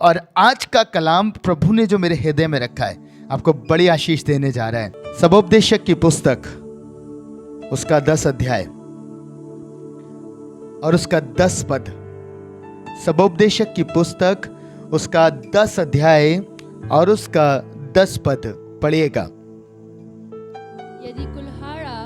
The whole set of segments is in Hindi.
और आज का कलाम प्रभु ने जो मेरे हृदय में रखा है आपको बड़ी आशीष देने जा रहा है। सबोपदेशक की पुस्तक उसका 10 अध्याय और उसका 10 पद। सबोपदेशक की पुस्तक उसका 10 अध्याय और उसका 10 पद पढ़िएगा। यदि कुल्हाड़ा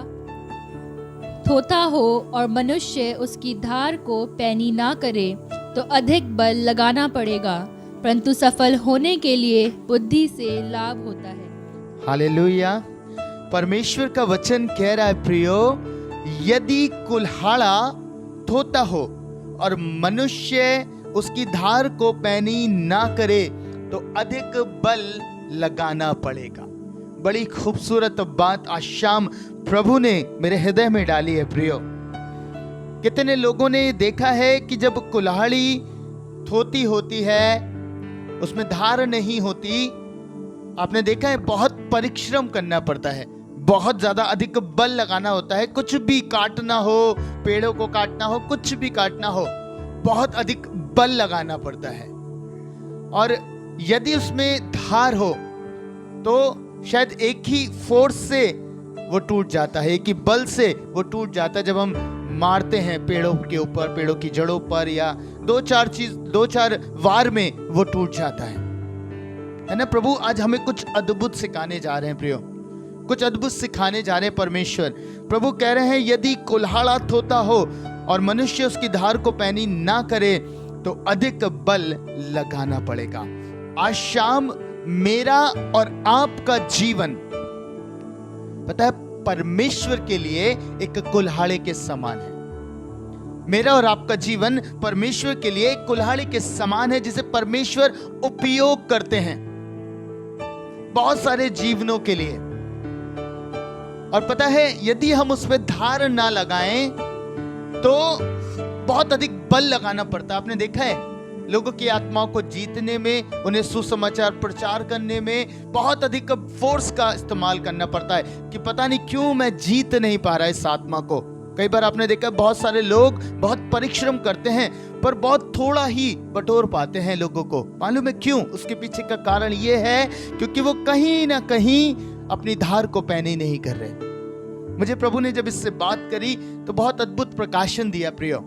थोथा हो और मनुष्य उसकी धार को पैनी ना करे तो अधिक बल लगाना पड़ेगा, परंतु सफल होने के लिए बुद्धि से लाभ होता है। हालेलुया। परमेश्वर का वचन कह रहा है प्रियो, यदि कुल्हाड़ा थोथा हो और मनुष्य उसकी धार को पैनी ना करे तो अधिक बल लगाना पड़ेगा। बड़ी खूबसूरत बात आज शाम प्रभु ने मेरे हृदय में डाली है प्रियो। कितने लोगों ने देखा है कि जब कुल्हाड़ी थोती होती है, उसमें धार नहीं होती, आपने देखा है बहुत परिश्रम करना पड़ता है, बहुत ज्यादा अधिक बल लगाना होता है। कुछ भी काटना हो, पेड़ों को काटना हो, कुछ भी काटना हो, बहुत अधिक बल लगाना पड़ता है। और यदि उसमें धार हो तो शायद एक ही फोर्स से वो टूट जाता है, एक ही बल से वो टूट जाता है। जब हम मारते हैं पेड़ों के ऊपर, पेड़ों की जड़ों पर, या दो चार वार में वो टूट जाता है ना। प्रभु आज हमें कुछ अद्भुत सिखाने जा रहे हैं प्रियो, कुछ अद्भुत सिखाने जा रहे हैं परमेश्वर। प्रभु कह रहे हैं यदि कुल्हाड़ा थोथा हो और मनुष्य उसकी धार को पैनी ना करे तो अधिक बल लगाना पड़ेगा। आज शाम मेरा और आपका जीवन पता है परमेश्वर के लिए एक कुल्हाड़े के समान है। मेरा और आपका जीवन परमेश्वर के लिए एक कुल्हाड़े के समान है, जिसे परमेश्वर उपयोग करते हैं बहुत सारे जीवनों के लिए। और पता है यदि हम उसमें धार ना लगाएं तो बहुत अधिक बल लगाना पड़ता है। आपने देखा है लोगों की आत्माओं को जीतने में, उन्हें सुसमाचार प्रचार करने में बहुत अधिक फोर्स का इस्तेमाल करना पड़ता है कि पता नहीं क्यों मैं जीत नहीं पा रहा इस आत्मा को। कई बार आपने देखा बहुत सारे लोग बहुत परिश्रम करते हैं पर बहुत थोड़ा ही बटोर पाते हैं लोगों को। मालूम है क्यों? उसके पीछे का कारण यह है क्योंकि वो कहीं ना कहीं अपनी धार को पैनी नहीं कर रहे। मुझे प्रभु ने जब इससे बात करी तो बहुत अद्भुत प्रकाशन दिया प्रियो।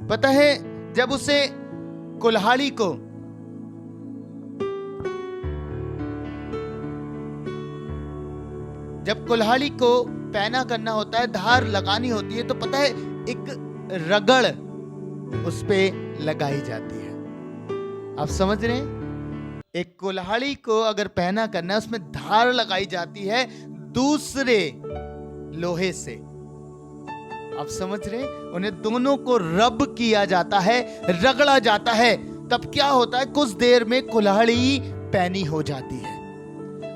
पता है जब उसे कुल्हाड़ी को पैना करना होता है, धार लगानी होती है, तो पता है एक रगड़ उस पे लगाई जाती है। आप समझ रहे हैं? एक कुल्हाड़ी को अगर पहना करना है उसमें धार लगाई जाती है दूसरे लोहे से। आप समझ रहे हैं? उन्हें दोनों को रब किया जाता है, रगड़ा जाता है, तब क्या होता है कुछ देर में कुल्हाड़ी पैनी हो जाती है।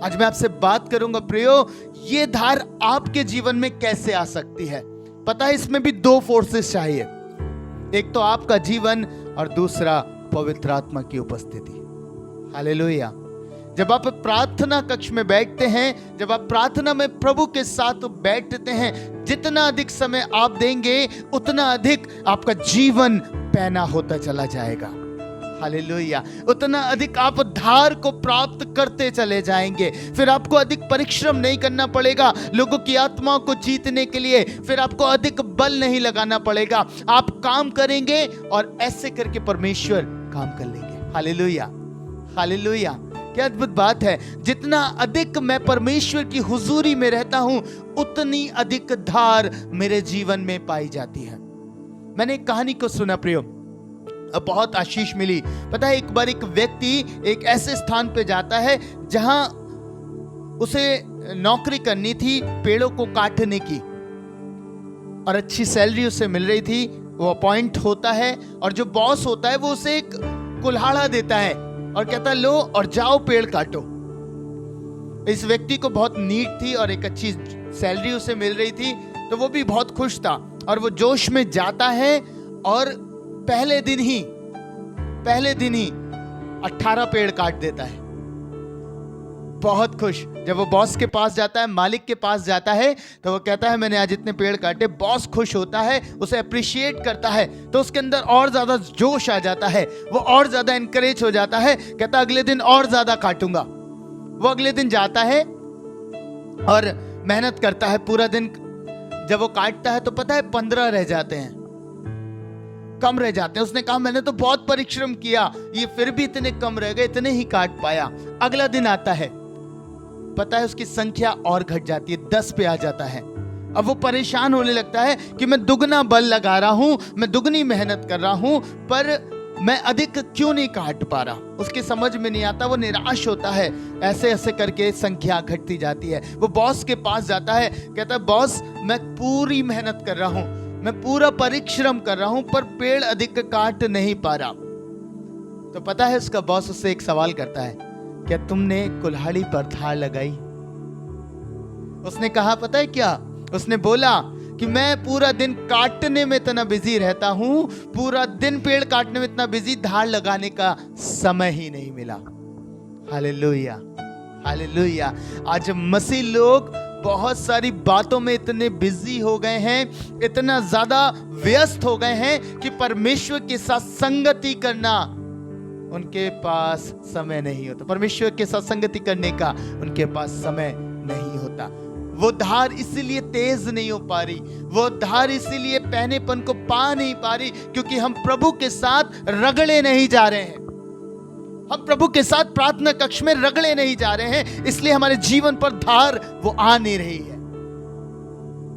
आज मैं आपसे बात करूंगा प्रियो, ये धार आपके जीवन में कैसे आ सकती है। पता है इसमें भी 2 फोर्सेस चाहिए, एक तो आपका जीवन और दूसरा पवित्र आत्मा की उपस्थिति। हालेलुया। जब आप प्रार्थना कक्ष में बैठते हैं, जब आप प्रार्थना में प्रभु के साथ बैठते हैं, जितना अधिक समय आप देंगे उतना अधिक आपका जीवन पैना होता चला जाएगा। हालेलुया। उतना अधिक आप धार को प्राप्त करते चले जाएंगे। फिर आपको अधिक परिश्रम नहीं करना पड़ेगा लोगों की आत्माओं को जीतने के लिए, फिर आपको अधिक बल नहीं लगाना पड़ेगा। आप काम करेंगे और ऐसे करके परमेश्वर काम कर लेंगे। Hallelujah, hallelujah. क्या अद्भुत बात है। जितना अधिक मैं परमेश्वर की हुजूरी में रहता हूं उतनी अधिक धार मेरे जीवन में पाई जाती है। मैंने एक कहानी को सुना प्रियो, बहुत आशीष मिली। पता है एक बार एक व्यक्ति एक ऐसे स्थान पे जाता है जहां उसे नौकरी करनी थी पेड़ों को काटने की, और अच्छी सैलरी उसे मिल रही थी। वो अपॉइंट होता है और जो बॉस होता है वो उसे एक कुल्हाड़ा देता है और कहता है लो और जाओ पेड़ काटो। इस व्यक्ति को बहुत नीड थी और एक अच्छी सैलरी उसे मिल रही थी, तो वो भी बहुत खुश था और वो जोश में जाता है और पहले दिन ही 18 पेड़ काट देता है। बहुत खुश। जब वो बॉस के पास जाता है, मालिक के पास जाता है, तो वो कहता है मैंने आज इतने पेड़ काटे। बॉस खुश होता है, उसे अप्रिशिएट करता है, तो उसके अंदर और ज्यादा जोश आ जाता है, वो और ज्यादा एनकरेज हो जाता है, कहता अगले दिन और ज्यादा काटूंगा। वो अगले दिन जाता है और मेहनत करता है पूरा दिन। जब वो काटता है तो पता है 15 रह जाते हैं, कम रह जाते हैं। उसने कहा मैंने तो बहुत परिश्रम किया, ये फिर भी इतने कम रह गए, इतने ही काट पाया। अगला दिन आता है, पता है उसकी संख्या और घट जाती है, 10 पे आ जाता है। अब वो परेशान होने लगता है कि मैं दुगना बल लगा रहा हूं, मैं दुगनी मेहनत कर रहा हूं, पर मैं अधिक क्यों नहीं काट पा रहा। उसके समझ में नहीं आता, वो निराश होता है। ऐसे ऐसे करके संख्या घटती जाती है। वो बॉस के पास जाता है, कहता है बॉस मैं पूरी मेहनत कर रहा हूं, मैं पूरा परिश्रम कर रहा हूं, पर पेड़ अधिक काट नहीं पा रहा। तो पता है उसका बॉस उससे एक सवाल करता है, क्या तुमने कुल्हाड़ी पर धार लगाई? उसने कहा पता है क्या, उसने बोला कि मैं पूरा दिन काटने में इतना बिजी रहता हूं, पूरा दिन पेड़ काटने में इतना बिजी, धार लगाने का समय ही नहीं मिला। Hallelujah, hallelujah. आज मसीह लोग बहुत सारी बातों में इतने बिजी हो गए हैं, इतना ज्यादा व्यस्त हो गए हैं कि परमेश्वर के साथ संगति करना उनके पास समय नहीं होता। परमेश्वर के साथ संगति करने का उनके पास समय नहीं होता। वो धार इसीलिए तेज नहीं हो पा रही, वो धार इसीलिए पहनेपन को पा नहीं पा रही, क्योंकि हम प्रभु के साथ रगड़े नहीं जा रहे हैं। हम प्रभु के साथ प्रार्थना कक्ष में रगड़े नहीं जा रहे हैं, इसलिए हमारे जीवन पर धार वो आ नहीं रही है।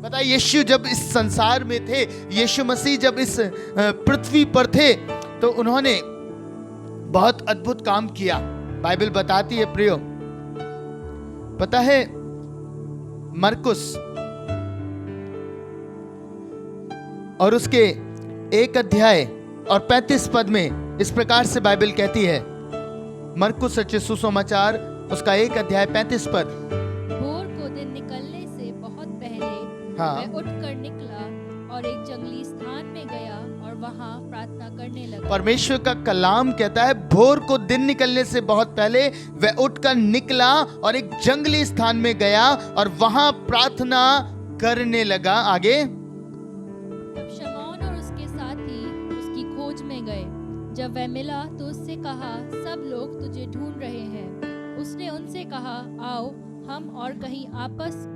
पता है यीशु जब इस संसार में थे, यीशु मसीह जब इस पृथ्वी पर थे, तो उन्होंने बहुत अद्भुत काम किया। बाइबल बताती है प्रियो, पता है मरकुस और उसके 1 अध्याय और 35 पद में इस प्रकार से बाइबल कहती है, मरकुस रचित सुसमाचार उसका 1 अध्याय 35 पद। भोर को दिन निकलने से बहुत पहले वह उठकर निकला और एक जंगली स्थान में गया और वहां प्रार्थना करने लगा। परमेश्वर का कलाम कहता है भोर को दिन निकलने से बहुत पहले वह उठकर निकला और एक जंगली स्थान में गया और वहां प्रार्थना करने लगा। आगे, तब शमौन और उसके साथी उसकी खोज में गए। जब वह मिला तो उससे कहा, सब लोग तुझे ढूंढ रहे हैं। उसने उनसे कहा, आओ हम और कहीं आपस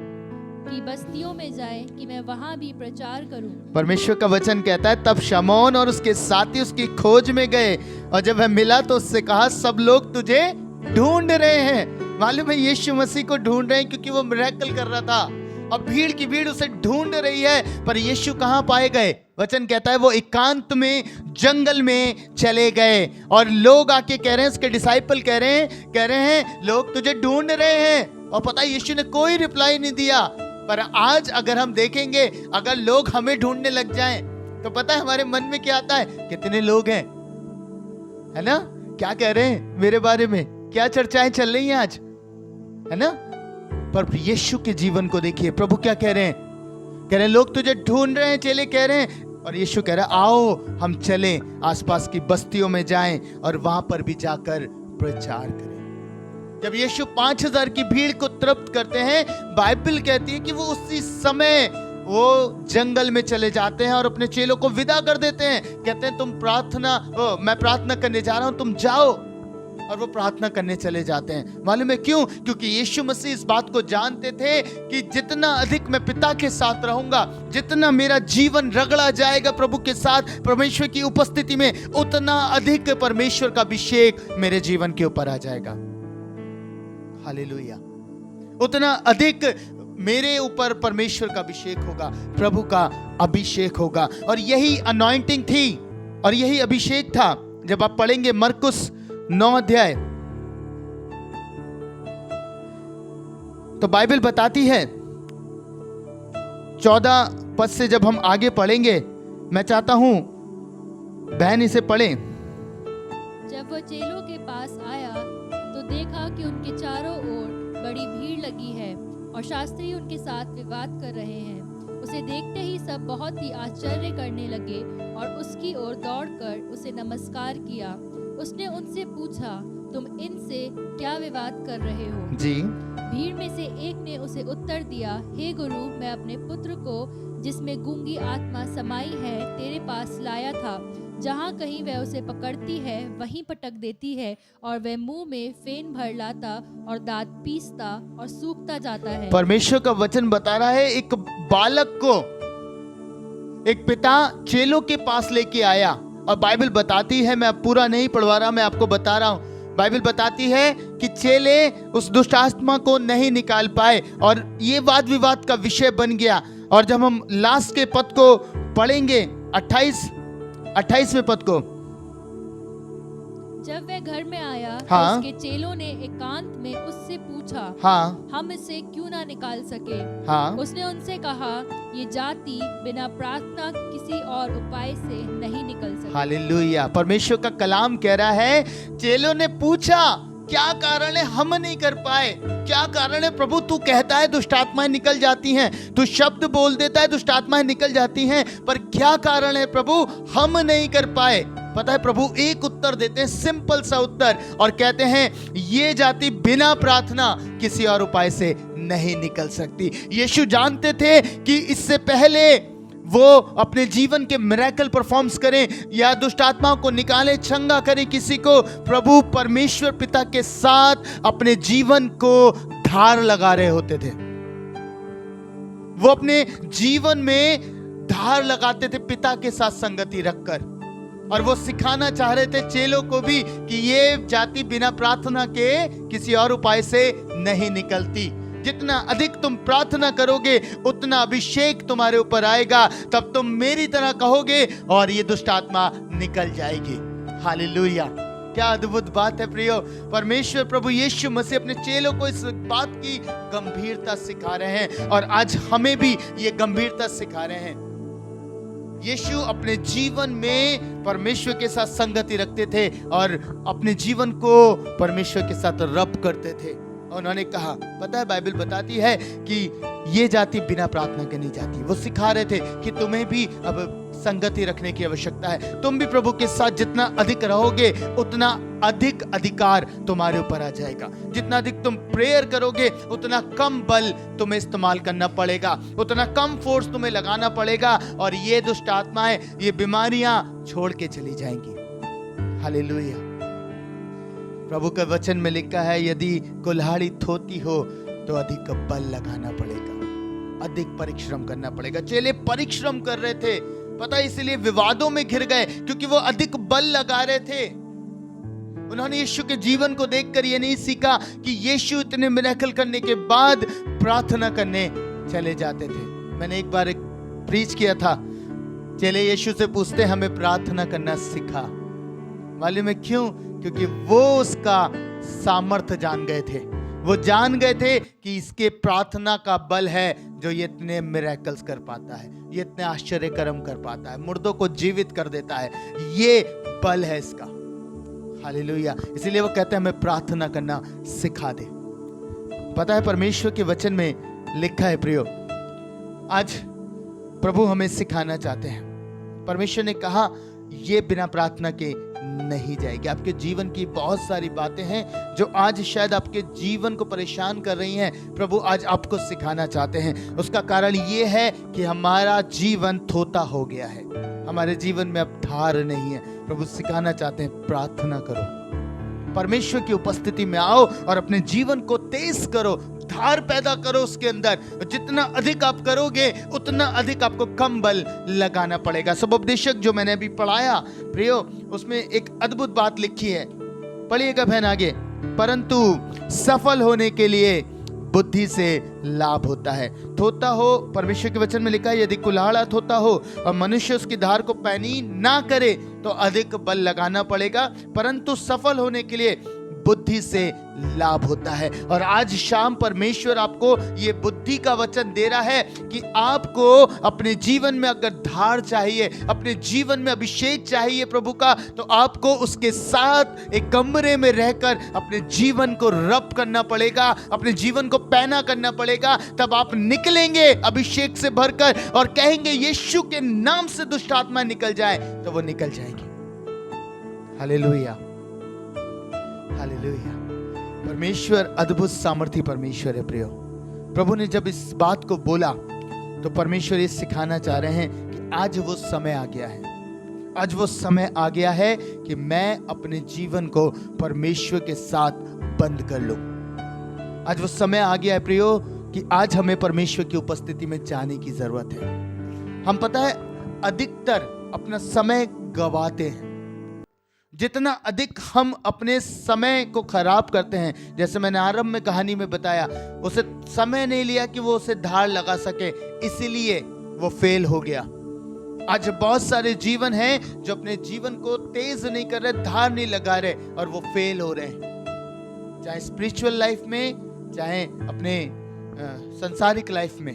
की बस्तियों में जाएं कि मैं वहां भी प्रचार करूं। परमेश्वर का वचन कहता है तब शमौन और उसके साथी उसकी खोज में गए, और जब वह मिला तो उससे कहा, सब लोग तुझे ढूंढ रहे हैं। मालूम है यीशु मसीह को ढूंढ रहे हैं क्योंकि वो मिरेकल कर रहा था, और भीड़ की भीड़ उसे ढूंढ रही है। पर यीशु कहां पाए गए? वचन कहता है वो एकांत में जंगल में चले गए, और लोग आके कह रहे हैं, उसके डिसाइपल कह रहे हैं लोग तुझे ढूंढ रहे हैं। और पता है यीशु ने कोई रिप्लाई नहीं दिया। पर आज अगर हम देखेंगे, अगर लोग हमें ढूंढने लग जाएं, तो पता है हमारे मन में क्या आता है? कितने लोग हैं, है ना, क्या कह रहे हैं मेरे बारे में, क्या चर्चाएं चल रही हैं आज, है ना। पर यीशु के जीवन को देखिए, प्रभु क्या कह रहे हैं? कह रहे हैं लोग तुझे ढूंढ रहे हैं, चेले कह रहे हैं, और यीशु कह रहा है आओ हम चलें, आसपास की बस्तियों में जाएं और वहां पर भी जाकर प्रचार करें। जब यीशु 5000 की भीड़ को तृप्त करते हैं, बाइबल कहती है कि वो उसी समय वो जंगल में चले जाते हैं और अपने चेलों को विदा कर देते हैं। कहते हैं तुम मैं प्रार्थना करने जा रहा हूं, तुम जाओ। और वो प्रार्थना करने चले जाते हैं। मालूम है क्यों? क्योंकि यीशु मसीह इस बात को जानते थे कि जितना अधिक मैं पिता के साथ रहूंगा, जितना मेरा जीवन रगड़ा जाएगा प्रभु के साथ, परमेश्वर की उपस्थिति में, उतना अधिक परमेश्वर का अभिषेक मेरे जीवन के ऊपर आ जाएगा। हालेलुया। उतना अधिक मेरे ऊपर परमेश्वर का अभिषेक होगा, प्रभु का अभिषेक होगा। और यही अनॉइंटिंग थी और यही अभिषेक था। जब आप पढ़ेंगे मरकुस 9 अध्याय, तो बाइबल बताती है 14 पद से जब हम आगे पढ़ेंगे, मैं चाहता हूं बहन इसे पढ़ें। जब वह चेलों के पास आया तो देखा कि उनके चारों ओर बड़ी भीड़ लगी है और शास्त्री उनके साथ विवाद कर रहे हैं। उसे देखते ही सब बहुत ही आश्चर्य करने लगे और उसकी ओर दौड़कर उसे नमस्कार किया। उसने उनसे पूछा, तुम इनसे क्या विवाद कर रहे हो? जी। भीड़ में से एक ने उसे उत्तर दिया, हे गुरु, मैं अपने पुत्र को जिसमें गूंगी आत्मा समाई है तेरे पास लाया था। जहाँ कहीं वह उसे पकड़ती है वहीं पटक देती है, और वह मुंह में फेन भर लाता और दांत पीसता और सूखता जाता है। परमेश्वर का वचन बता रहा है, एक बालक को एक पिता चेलों के पास लेके आया, और बाइबल बताती है, मैं अब पूरा नहीं पढ़वा रहा, मैं आपको बता रहा हूं, बाइबल बताती है कि चेले उस दुष्ट आत्मा को नहीं निकाल पाए, और ये वाद विवाद का विषय बन गया। और जब हम लास्ट के पद को पढ़ेंगे, 28वें पद को, जब वह घर में आया हाँ। तो उसके चेलों ने एकांत में उससे पूछा, हाँ हम इसे क्यों ना निकाल सके? हाँ उसने उनसे कहा, ये जाति बिना प्रार्थना किसी और उपाय से नहीं निकल सकती। हालेलुया। परमेश्वर का कलाम कह रहा है, चेलों ने पूछा क्या कारण है, हम नहीं कर पाए, क्या कारण है प्रभु? तू कहता है दुष्ट आत्माएं निकल जाती हैं, तू शब्द बोल देता है दुष्ट आत्माएं निकल जाती हैं, पर क्या कारण है प्रभु, हम नहीं कर पाए? पता है प्रभु एक उत्तर देते हैं, सिंपल सा उत्तर, और कहते हैं ये जाति बिना प्रार्थना किसी और उपाय से नहीं निकल सकती। यीशु जानते थे कि इससे पहले वो अपने जीवन के मिरेकल परफॉर्म्स करें या दुष्ट आत्माओं को निकाले, चंगा करें किसी को, प्रभु परमेश्वर पिता के साथ अपने जीवन को धार लगा रहे होते थे। वो अपने जीवन में धार लगाते थे पिता के साथ संगति रखकर, और वो सिखाना चाह रहे थे चेलों को भी कि ये जाति बिना प्रार्थना के किसी और उपाय से नहीं निकलती। जितना अधिक तुम प्रार्थना करोगे उतना अभिषेक तुम्हारे ऊपर आएगा, तब तुम मेरी तरह कहोगे और ये दुष्ट आत्मा निकल जाएगी। हालेलुया। क्या अद्भुत बात है प्रियो। परमेश्वर प्रभु यीशु मसीह अपने चेलों को इस बात की गंभीरता सिखा रहे हैं, और आज हमें भी ये गंभीरता सिखा रहे हैं। यीशु अपने जीवन में परमेश्वर के साथ संगति रखते थे और अपने जीवन को परमेश्वर के साथ रब करते थे। उन्होंने कहा, पता है बाइबल बताती है कि ये जाति बिना प्रार्थना के नहीं जाती। वो सिखा रहे थे कि तुम्हें भी अब संगति रखने की आवश्यकता है। तुम भी प्रभु के साथ जितना अधिक रहोगे उतना अधिक अधिकार तुम्हारे ऊपर आ जाएगा। जितना अधिक तुम प्रेयर करोगे उतना कम बल तुम्हें इस्तेमाल करना पड़ेगा, उतना कम फोर्स तुम्हें लगाना पड़ेगा, और ये दुष्ट आत्माएं, ये बीमारियां छोड़ के चली जाएंगी। हालेलुया। प्रभु के वचन में लिखा है, यदि कुल्हाड़ी थोती हो तो अधिक बल लगाना पड़ेगा, अधिक परिश्रम करना पड़ेगा। चेले परिश्रम कर रहे थे, पता है, इसलिए विवादों में घिर गए क्योंकि वो अधिक बल लगा रहे थे। उन्होंने यीशु के जीवन को देखकर ये नहीं सीखा कि यीशु इतने मिरेकल करने के बाद प्रार्थना करने चले जाते थे। मैंने एक बार प्रीच किया था, चेले यीशु से पूछते, हमें प्रार्थना करना सिखा। मालूम है क्यों? क्योंकि वो उसका सामर्थ्य जान गए थे। वो जान गए थे कि इसके प्रार्थना का बल है जो ये इतने मिरेकल्स कर पाता है, ये इतने आश्चर्य कर्म कर पाता है, मुर्दों को जीवित कर देता है, ये बल है इसका। हालेलुया। इसीलिए वो कहते हैं हमें प्रार्थना करना सिखा दे। पता है परमेश्वर के वचन में लिखा है प्रियो, आज प्रभु हमें सिखाना चाहते हैं। परमेश्वर ने कहा ये बिना प्रार्थना के नहीं जाएगी। आपके जीवन की बहुत सारी बातें हैं जो आज शायद आपके जीवन को परेशान कर रही हैं, प्रभु आज आपको सिखाना चाहते हैं। उसका कारण ये है कि हमारा जीवन थोथा हो गया है, हमारे जीवन में अब धार नहीं है। प्रभु सिखाना चाहते हैं, प्रार्थना करो, परमेश्वर की उपस्थिति में आओ और अपने जीवन को तेज करो, धार पैदा करो उसके अंदर। जितना अधिक आप करोगे उतना अधिक आपको कम बल लगाना पड़ेगा। सुबोपदेशक जो मैंने अभी पढ़ाया प्रियो, उसमें एक अद्भुत बात लिखी है, पढ़िएगा बहन आगे। परंतु सफल होने के लिए बुद्धि से लाभ होता है। थोथा हो, परमेश्वर के वचन में लिखा है, यदि कुल्हाड़ा थोथा हो और मनुष्य उसकी धार को पैनी ना करे तो अधिक बल लगाना पड़ेगा, परंतु सफल होने के लिए बुद्धि से लाभ होता है। और आज शाम परमेश्वर आपको ये बुद्धि का वचन दे रहा है कि आपको अपने जीवन में अगर धार चाहिए, अपने जीवन में अभिषेक चाहिए प्रभु का, तो आपको उसके साथ एक कमरे में रहकर अपने जीवन को रब करना पड़ेगा, अपने जीवन को पैना करना पड़ेगा। तब आप निकलेंगे अभिषेक से भरकर और कहेंगे यीशु के नाम से दुष्ट आत्मा निकल जाए, तो वो निकल जाएगी। Hallelujah, hallelujah. परमेश्वर अद्भुत सामर्थी परमेश्वर है प्रियो। प्रभु ने जब इस बात को बोला तो परमेश्वर ये सिखाना चाह रहे हैं कि आज वो समय आ गया है, आज वो समय आ गया है कि मैं अपने जीवन को परमेश्वर के साथ बंद कर लूं। आज वो समय आ गया है प्रियो कि आज हमें परमेश्वर की उपस्थिति में जाने की जरूरत है। हम पता है अधिकतर अपना समय गवाते हैं। जितना अधिक हम अपने समय को खराब करते हैं, जैसे मैंने आरंभ में कहानी में बताया, उसे समय नहीं लिया कि वो उसे धार लगा सके, इसीलिए वो फेल हो गया। आज बहुत सारे जीवन हैं जो अपने जीवन को तेज नहीं कर रहे, धार नहीं लगा रहे और वो फेल हो रहे हैं, चाहे स्पिरिचुअल लाइफ में चाहे अपने सांसारिक लाइफ में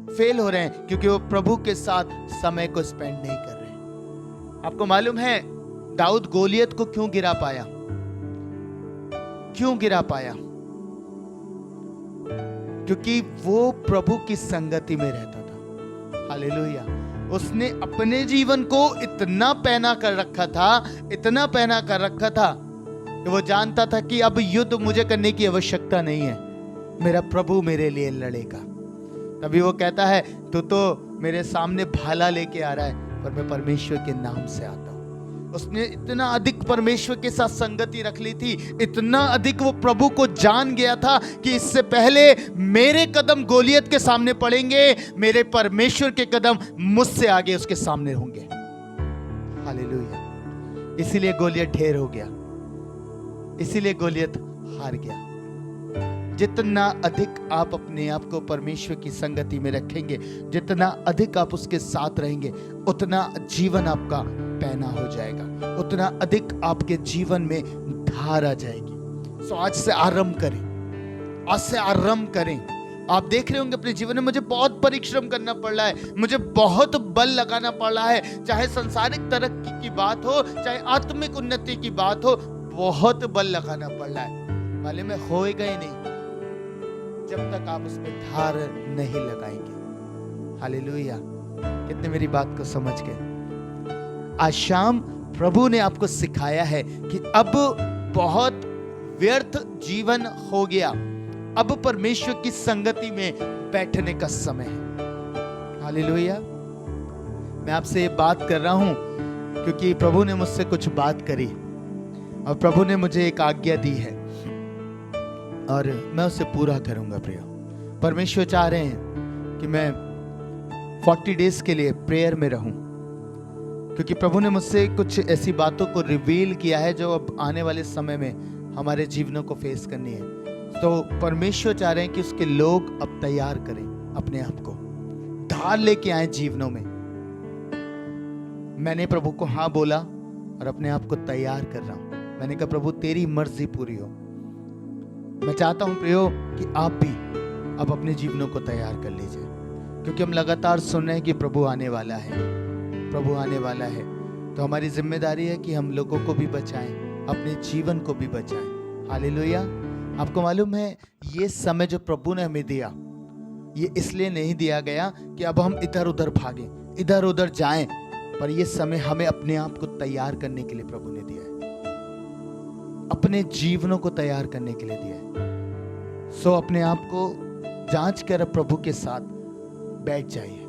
फेल हो रहे हैं, क्योंकि वो प्रभु के साथ समय को स्पेंड नहीं कर रहे। आपको मालूम है दाऊद गोलियत को क्यों गिरा पाया? क्यों गिरा पाया? क्योंकि वो प्रभु की संगति में रहता था। हालेलुया। उसने अपने जीवन को इतना पहना कर रखा था, इतना पहना कर रखा था कि वो जानता था कि अब युद्ध मुझे करने की आवश्यकता नहीं है, मेरा प्रभु मेरे लिए लड़ेगा। तभी वो कहता है तू तो मेरे सामने भाला लेके आ रहा है, पर मैं परमेश्वर के नाम से आता हूं। उसने इतना अधिक परमेश्वर के साथ संगति रख ली थी, इतना अधिक वो प्रभु को जान गया था कि इससे पहले मेरे कदम गोलियत के सामने पड़ेंगे, मेरे परमेश्वर के कदम मुझसे आगे उसके सामने होंगे। हालेलुया। इसीलिए गोलियत ढेर हो गया, इसीलिए गोलियत हार गया। जितना अधिक आप अपने आप को परमेश्वर की संगति में रखेंगे, जितना अधिक आप उसके साथ रहेंगे, उतना जीवन आपका पहना हो जाएगा, उतना अधिक आपके जीवन में धार आ जाएगी। सो आज से आरंभ करें, आज से आरंभ करें। आप देख रहे होंगे अपने जीवन में मुझे बहुत परिश्रम करना पड़ रहा है, मुझे बहुत बल लगाना पड़ रहा है, चाहे सांसारिक तरक्की की बात हो, चाहे आत्मिक उन्नति की बात हो, बहुत बल लगाना पड़ रहा है। मालूम में होएगा ही नहीं जब तक आप उसमें धार नहीं लगाएंगे। हालेलुया। कितने मेरी बात को समझ गए? आज शाम प्रभु ने आपको सिखाया है कि अब बहुत व्यर्थ जीवन हो गया, अब परमेश्वर की संगति में बैठने का समय है। हालेलुया। मैं आपसे ये बात कर रहा हूं क्योंकि प्रभु ने मुझसे कुछ बात करी और प्रभु ने मुझे एक आज्ञा दी है और मैं उसे पूरा करूंगा। प्रिय परमेश्वर चाह रहे हैं कि मैं 40 डेज के लिए प्रेयर में रहूं, क्योंकि प्रभु ने मुझसे कुछ ऐसी बातों को रिवील किया है जो अब आने वाले समय में हमारे जीवनों को फेस करनी है। तो परमेश्वर चाह रहे हैं कि उसके लोग अब तैयार करें अपने आप को, धार लेके आए जीवनों में। मैंने प्रभु को हाँ बोला और अपने आप को तैयार कर रहा हूं। मैंने कहा प्रभु तेरी मर्जी पूरी हो। मैं चाहता हूं प्रियो कि आप भी अब अपने जीवनों को तैयार कर लीजिए, क्योंकि हम लगातार सुन रहे हैं कि प्रभु आने वाला है, प्रभु आने वाला है। तो हमारी जिम्मेदारी है कि हम लोगों को भी बचाएं, अपने जीवन को भी बचाएं। हालेलुया। आपको मालूम है ये समय जो प्रभु ने हमें दिया, ये इसलिए नहीं दिया गया कि अब हम इधर उधर भागें, इधर उधर जाएं, पर ये समय हमें अपने आप को तैयार करने के लिए प्रभु ने दिया है, अपने जीवनों को तैयार करने के लिए दिया है। सो अपने आप को जांच कर प्रभु के साथ बैठ जाइए।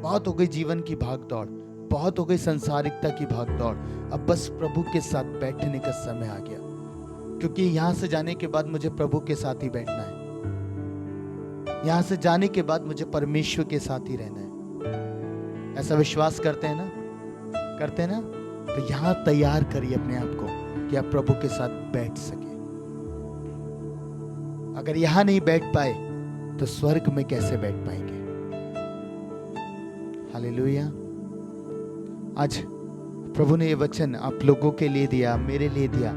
बहुत हो गई जीवन की भाग दौड़, बहुत हो गई संसारिकता की भाग दौड़, अब बस प्रभु के साथ बैठने का समय आ गया, क्योंकि यहां से जाने के बाद मुझे प्रभु के साथ ही बैठना है। यहां से जाने के बाद मुझे परमेश्वर के साथ ही रहना है। ऐसा विश्वास करते हैं ना? करते हैं ना? तो यहां तैयार करिए अपने आप को कि आप प्रभु के साथ बैठ सके। अगर यहां नहीं बैठ पाए तो स्वर्ग में कैसे बैठ पाएंगे? हालेलुया। आज प्रभु ने ये वचन आप लोगों के लिए दिया, मेरे लिए दिया।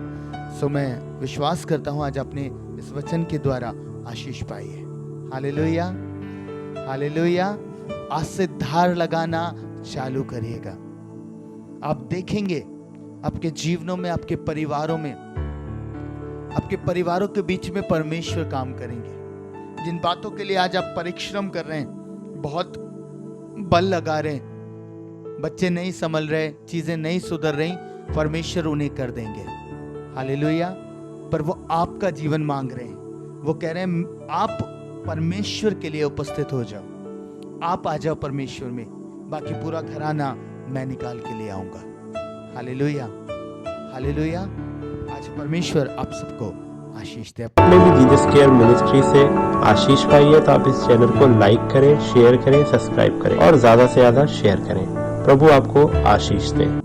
सो मैं विश्वास करता हूं आज आपने इस वचन के द्वारा आशीष पाई है। Hallelujah, hallelujah. आज से धार लगाना चालू करिएगा। आप देखेंगे आपके जीवनों में, आपके परिवारों में, आपके परिवारों के बीच में परमेश्वर काम करेंगे। जिन बातों के लिए आज आप परिश्रम कर रहे हैं, बहुत बल लगा रहे हैं, बच्चे नहीं संभल रहे, चीजें नहीं सुधर रही, परमेश्वर उन्हें कर देंगे। हालेलुया। पर वो आपका जीवन मांग रहे हैं। वो कह रहे हैं आप परमेश्वर के लिए उपस्थित हो जाओ, आप आ जाओ परमेश्वर में, बाकी पूरा घराना मैं निकाल के ले आऊंगा। Hallelujah, hallelujah. आज परमेश्वर आप सबको आशीष दे। आपने भी जीसस केयर मिनिस्ट्री से आशीष पाई है तो आप इस चैनल को लाइक करें, शेयर करें, सब्सक्राइब करें और ज्यादा से ज्यादा शेयर करें। प्रभु आपको आशीष दे।